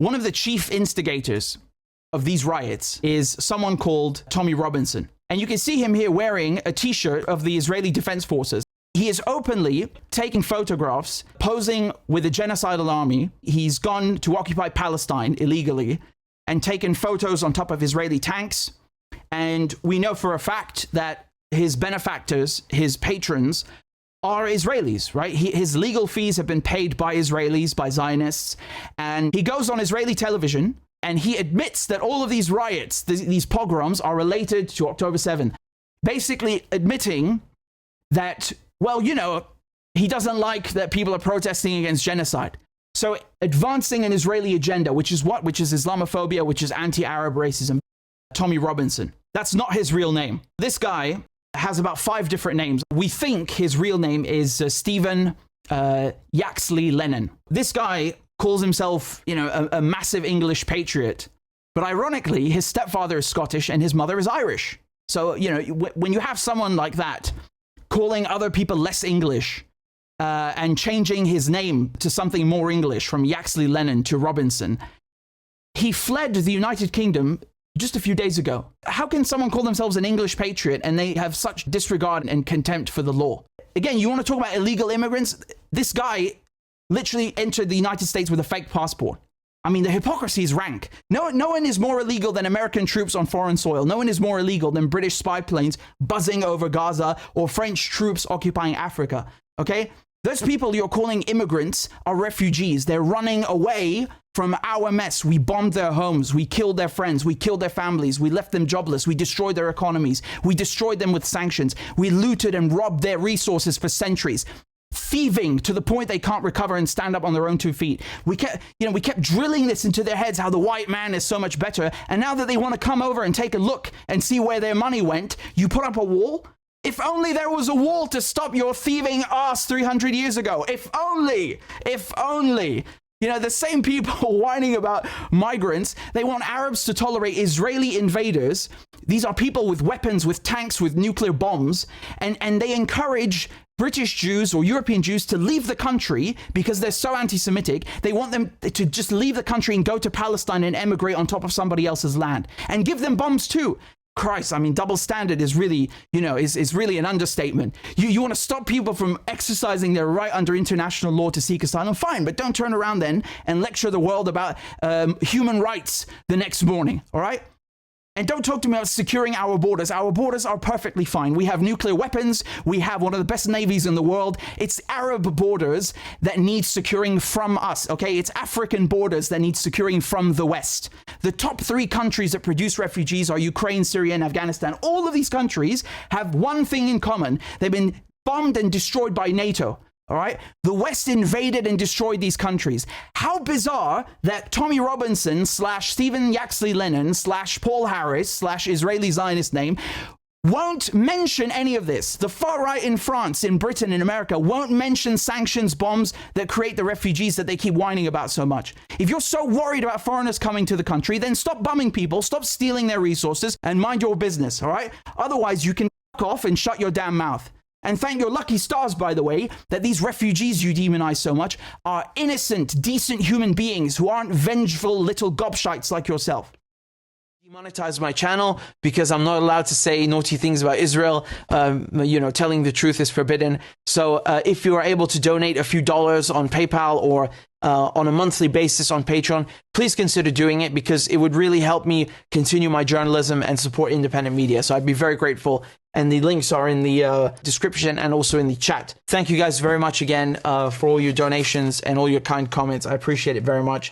One of the chief instigators of these riots is someone called Tommy Robinson. And you can see him here wearing a t-shirt of the Israeli Defense Forces. He is openly taking photographs, posing with a genocidal army. He's gone to occupy Palestine illegally and taken photos on top of Israeli tanks. And we know for a fact that his benefactors, his patrons, are Israelis, right? His legal fees have been paid by Israelis, by Zionists. And he goes on Israeli television and he admits that all of these riots, these pogroms, are related to October 7th. Basically admitting that, well, you know, he doesn't like that people are protesting against genocide. So advancing an Israeli agenda, which is what? Which is Islamophobia, which is anti-Arab racism. Tommy Robinson. That's not his real name. This guy has about 5 different names. We think his real name is Stephen Yaxley Lennon. This guy calls himself, you know, a massive English patriot. But ironically, his stepfather is Scottish and his mother is Irish. So, you know, when you have someone like that calling other people less English and changing his name to something more English, from Yaxley Lennon to Robinson, he fled the United Kingdom just a few days ago. How can someone call themselves an English patriot and they have such disregard and contempt for the law? Again, you want to talk about illegal immigrants? This guy literally entered the United States with a fake passport. I mean, the hypocrisy is rank. No one is more illegal than American troops on foreign soil. No one is more illegal than British spy planes buzzing over Gaza or French troops occupying Africa, okay? Those people you're calling immigrants are refugees. They're running away from our mess. We bombed their homes. We killed their friends. We killed their families. We left them jobless. We destroyed their economies. We destroyed them with sanctions. We looted and robbed their resources for centuries. Thieving to the point they can't recover and stand up on their own 2 feet. We kept drilling this into their heads, how the white man is so much better. And now that they want to come over and take a look and see where their money went, you put up a wall? If only there was a wall to stop your thieving ass 300 years ago. If only. You know, the same people whining about migrants, they want Arabs to tolerate Israeli invaders. These are people with weapons, with tanks, with nuclear bombs. And they encourage British Jews or European Jews to leave the country because they're so anti-Semitic. They want them to just leave the country and go to Palestine and emigrate on top of somebody else's land. And give them bombs too. Christ, I mean, double standard is really, you know, is really an understatement. You want to stop people from exercising their right under international law to seek asylum? Fine, but don't turn around then and lecture the world about human rights the next morning, all right? And don't talk to me about securing our borders. Our borders are perfectly fine. We have nuclear weapons. We have one of the best navies in the world. It's Arab borders that need securing from us, okay? It's African borders that need securing from the West. The top 3 countries that produce refugees are Ukraine, Syria, and Afghanistan. All of these countries have one thing in common. They've been bombed and destroyed by NATO. All right. The West invaded and destroyed these countries. How bizarre that Tommy Robinson / Stephen Yaxley Lennon / Paul Harris / Israeli Zionist name won't mention any of this. The far right in France, in Britain, in America won't mention sanctions bombs that create the refugees that they keep whining about so much. If you're so worried about foreigners coming to the country, then stop bombing people, stop stealing their resources, and mind your business. All right. Otherwise, you can fuck off and shut your damn mouth. And thank your lucky stars, by the way, that these refugees you demonize so much are innocent, decent human beings who aren't vengeful little gobshites like yourself. Demonetize my channel because I'm not allowed to say naughty things about Israel. You know, telling the truth is forbidden. So if you are able to donate a few dollars on PayPal or on a monthly basis on Patreon, please consider doing it because it would really help me continue my journalism and support independent media. So I'd be very grateful. And the links are in the description and also in the chat. Thank you guys very much again for all your donations and all your kind comments. I appreciate it very much.